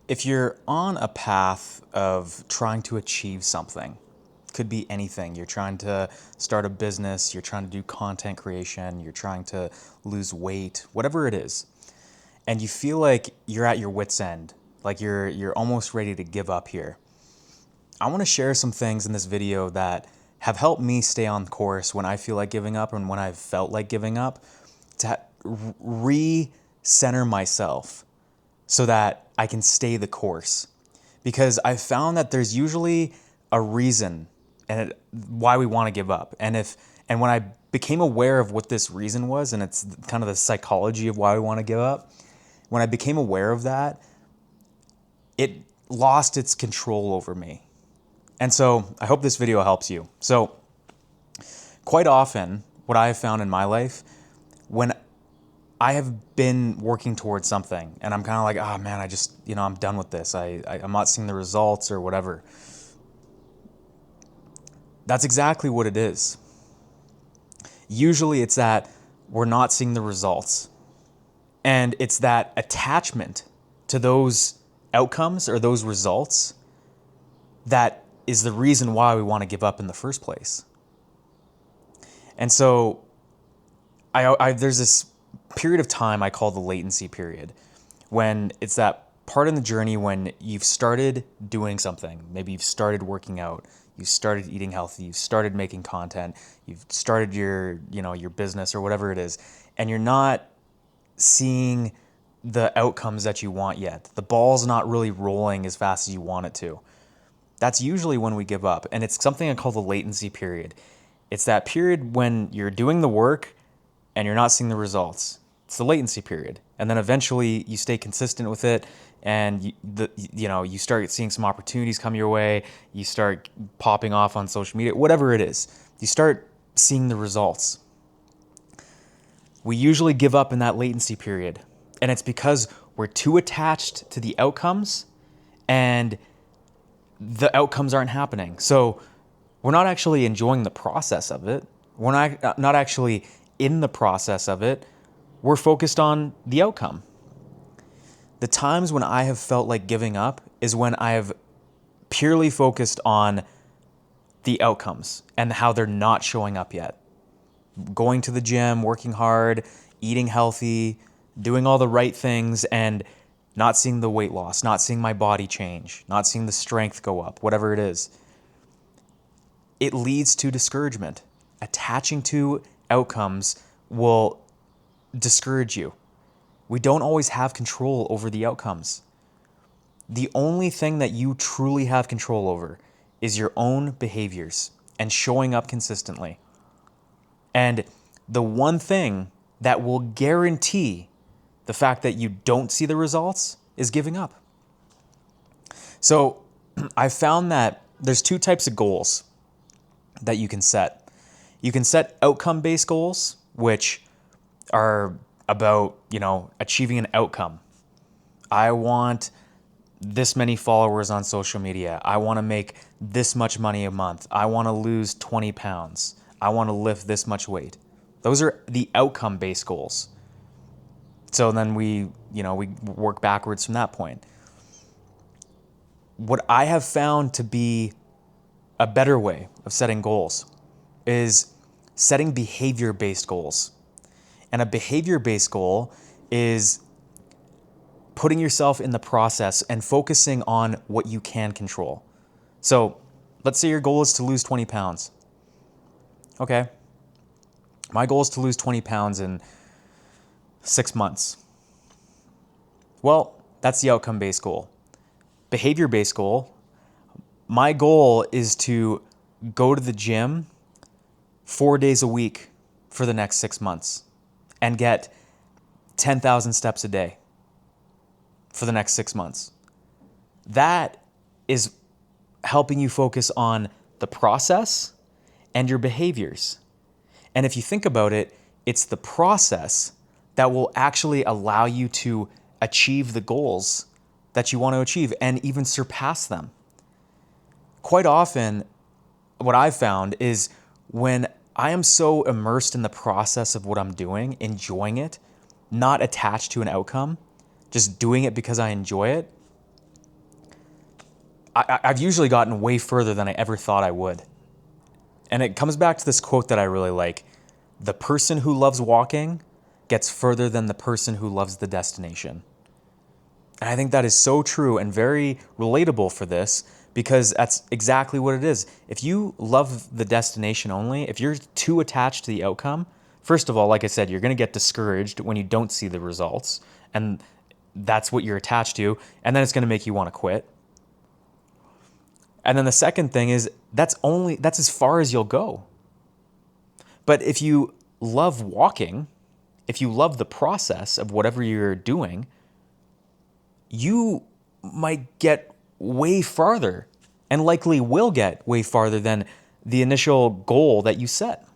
If you're on a path of trying to achieve something, could be anything. You're trying to start a business, you're trying to do content creation, you're trying to lose weight, whatever it is, and you feel like you're at your wit's end, like you're almost ready to give up here. I want to share some things in this video that have helped me stay on course when I feel like giving up and when I've felt like giving up, to re-center myself so that I can stay the course. Because I've found that there's usually a reason why we want to give up. And when I became aware of what this reason was, and it's kind of the psychology of why we want to give up, when I became aware of that, it lost its control over me. And so I hope this video helps you. So quite often, what I have found in my life, when I have been working towards something and I'm kind of like, oh man, I just, I'm done with this. I'm not seeing the results or whatever. That's exactly what it is. Usually it's that we're not seeing the results. And it's that attachment to those outcomes or those results that is the reason why we want to give up in the first place. And so there's this period of time I call the latency period, when it's that part in the journey when you've started doing something. Maybe you've started working out, you've started eating healthy, you've started making content, you've started your business or whatever it is, and you're not seeing the outcomes that you want yet. The ball's not really rolling as fast as you want it to. That's usually when we give up. And it's something I call the latency period. It's that period when you're doing the work and you're not seeing the results. It's the latency period. And then eventually you stay consistent with it and you start seeing some opportunities come your way. You start popping off on social media, whatever it is. You start seeing the results. We usually give up in that latency period. And it's because we're too attached to the outcomes and the outcomes aren't happening. So we're not actually enjoying the process of it. We're not actually in the process of it. We're focused on the outcome. The times when I have felt like giving up is when I have purely focused on the outcomes and how they're not showing up yet. Going to the gym, working hard, eating healthy, doing all the right things, and not seeing the weight loss, not seeing my body change, not seeing the strength go up, whatever it is. It leads to discouragement. Attaching to outcomes will discourage you. We don't always have control over the outcomes. The only thing that you truly have control over is your own behaviors and showing up consistently. And the one thing that will guarantee the fact that you don't see the results is giving up. So I found that there's two types of goals that you can set. You can set outcome-based goals, which are about, achieving an outcome. I want this many followers on social media. I want to make this much money a month. I want to lose 20 pounds. I want to lift this much weight. Those are the outcome-based goals. So then we work backwards from that point. What I have found to be a better way of setting goals is setting behavior-based goals. And a behavior-based goal is putting yourself in the process and focusing on what you can control. So let's say your goal is to lose 20 pounds. Okay. My goal is to lose 20 pounds in 6 months. Well, that's the outcome-based goal. Behavior-based goal, my goal is to go to the gym 4 days a week for the next 6 months and get 10,000 steps a day for the next 6 months. That is helping you focus on the process and your behaviors. And if you think about it, it's the process that will actually allow you to achieve the goals that you want to achieve and even surpass them. Quite often, what I've found is when I am so immersed in the process of what I'm doing, enjoying it, not attached to an outcome, just doing it because I enjoy it, I've usually gotten way further than I ever thought I would. And it comes back to this quote that I really like. The person who loves walking gets further than the person who loves the destination. And I think that is so true and very relatable for this, because that's exactly what it is. If you love the destination only, if you're too attached to the outcome, first of all, like I said, you're going to get discouraged when you don't see the results. And that's what you're attached to. And then it's going to make you want to quit. And then the second thing is that's as far as you'll go. But if you love walking, if you love the process of whatever you're doing, you might get way farther and likely will get way farther than the initial goal that you set.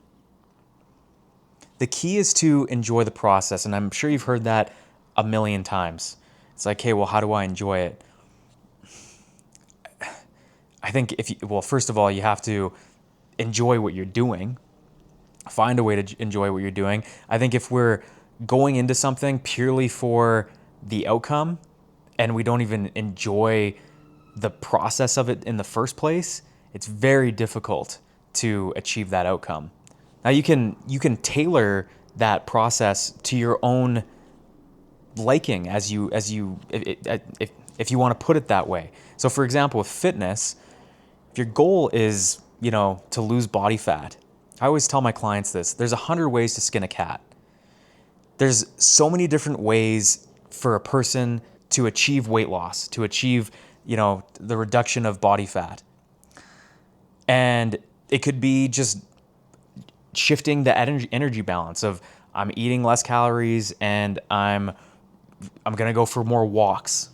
The key is to enjoy the process, and I'm sure you've heard that a million times. It's like, hey, well, how do I enjoy it? I think first of all, you have to enjoy what you're doing. Find a way to enjoy what you're doing. I think if we're going into something purely for the outcome and we don't even enjoy the process of it in the first place, it's very difficult to achieve that outcome. Now you can tailor that process to your own liking if you want to put it that way. So for example, with fitness, if your goal is, to lose body fat, I always tell my clients this: there's 100 ways to skin a cat. There's so many different ways for a person to achieve weight loss, to achieve, the reduction of body fat. And it could be just shifting the energy balance of I'm eating less calories and I'm going to go for more walks.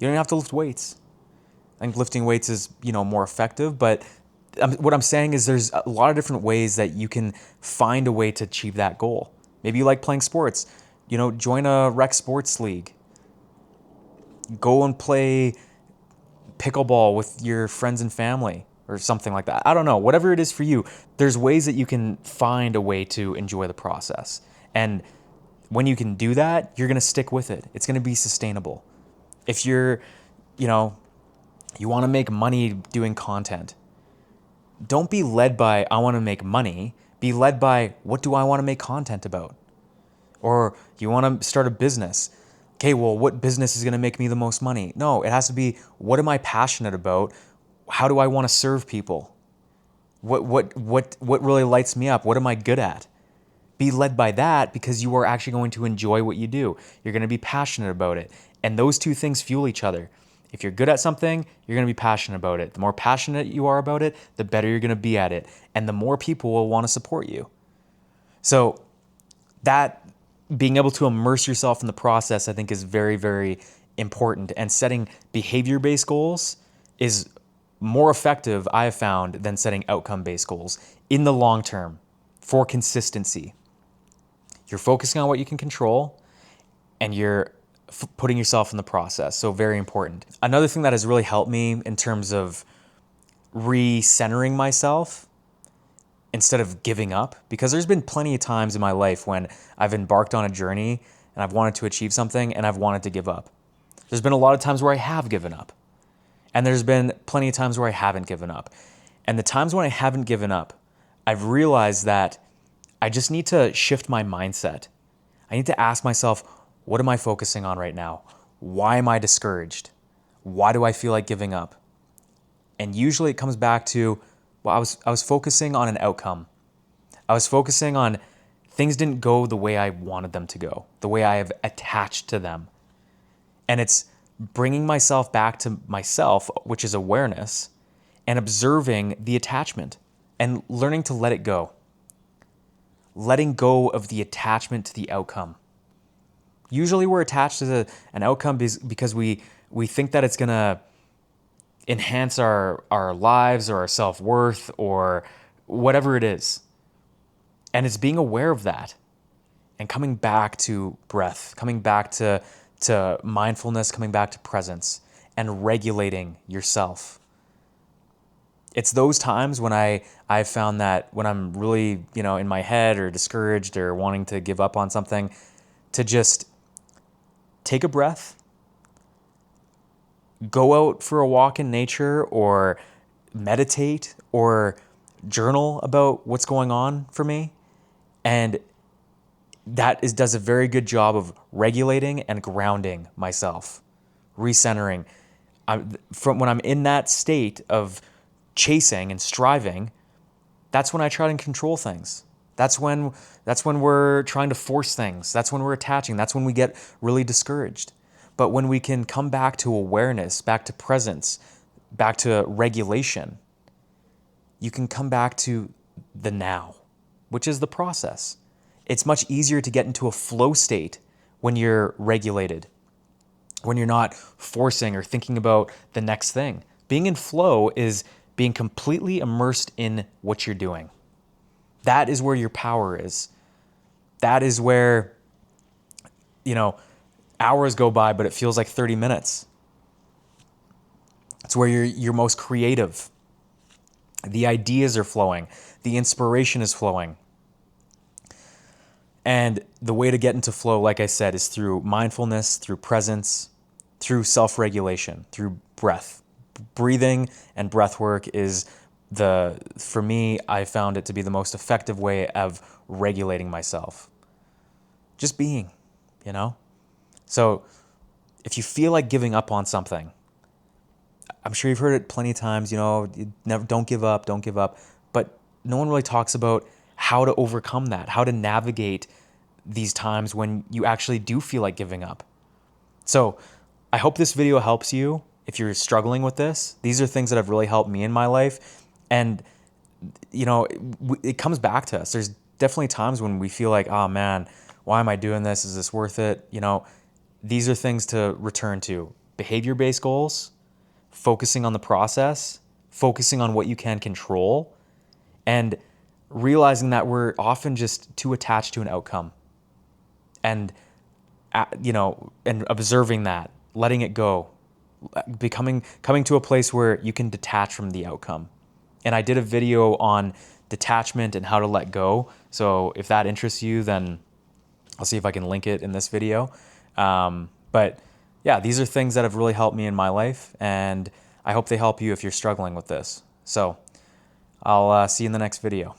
You don't have to lift weights. I think lifting weights is, more effective, but what I'm saying is there's a lot of different ways that you can find a way to achieve that goal. Maybe you like playing sports. Join a rec sports league. Go and play pickleball with your friends and family or something like that. I don't know. Whatever it is for you, there's ways that you can find a way to enjoy the process. And when you can do that, you're going to stick with it. It's going to be sustainable. If you're, you want to make money doing content, don't be led by, I want to make money. Be led by, what do I want to make content about? Or you want to start a business. Okay, well, what business is going to make me the most money? No, it has to be, what am I passionate about? How do I want to serve people? What really lights me up? What am I good at? Be led by that, because you are actually going to enjoy what you do. You're going to be passionate about it. And those two things fuel each other. If you're good at something, you're going to be passionate about it. The more passionate you are about it, the better you're going to be at it. And the more people will want to support you. So that being able to immerse yourself in the process, I think, is very, very important. And setting behavior-based goals is more effective, I have found, than setting outcome-based goals in the long term for consistency. You're focusing on what you can control, and you're putting yourself in the process. So very important. Another thing that has really helped me in terms of recentering myself instead of giving up, because there's been plenty of times in my life when I've embarked on a journey and I've wanted to achieve something and I've wanted to give up. There's been a lot of times where I have given up. And there's been plenty of times where I haven't given up. And the times when I haven't given up, I've realized that I just need to shift my mindset. I need to ask myself, what am I focusing on right now? Why am I discouraged? Why do I feel like giving up? And usually it comes back to, well, I was focusing on an outcome. I was focusing on things didn't go the way I wanted them to go, the way I have attached to them. And it's bringing myself back to myself, which is awareness, and observing the attachment and learning to let it go. Letting go of the attachment to the outcome. Usually we're attached to an outcome because we think that it's going to enhance our lives or our self-worth or whatever it is. And it's being aware of that and coming back to breath, coming back to mindfulness, coming back to presence and regulating yourself. It's those times when I've found that when I'm really, in my head or discouraged or wanting to give up on something, to just take a breath, go out for a walk in nature or meditate or journal about what's going on for me. And does a very good job of regulating and grounding myself, recentering. From when I'm in that state of chasing and striving, that's when I try to control things. That's when we're trying to force things. That's when we're attaching. That's when we get really discouraged. But when we can come back to awareness, back to presence, back to regulation, you can come back to the now, which is the process. It's much easier to get into a flow state when you're regulated, when you're not forcing or thinking about the next thing. Being in flow is being completely immersed in what you're doing. That is where your power is. That is where, hours go by, but it feels like 30 minutes. It's where you're most creative. The ideas are flowing. The inspiration is flowing. And the way to get into flow, like I said, is through mindfulness, through presence, through self-regulation, through breath. Breathing and breath work is for me, I found it to be the most effective way of regulating myself. Just being, So if you feel like giving up on something, I'm sure you've heard it plenty of times, don't give up, don't give up. But no one really talks about how to overcome that, how to navigate these times when you actually do feel like giving up. So I hope this video helps you if you're struggling with this. These are things that have really helped me in my life. And, it comes back to us. There's definitely times when we feel like, oh man, why am I doing this? Is this worth it? These are things to return to. Behavior-based goals, focusing on the process, focusing on what you can control, and realizing that we're often just too attached to an outcome. And, and observing that, letting it go, coming to a place where you can detach from the outcome. And I did a video on detachment and how to let go. So if that interests you, then I'll see if I can link it in this video. But yeah, these are things that have really helped me in my life, and I hope they help you if you're struggling with this. So I'll see you in the next video.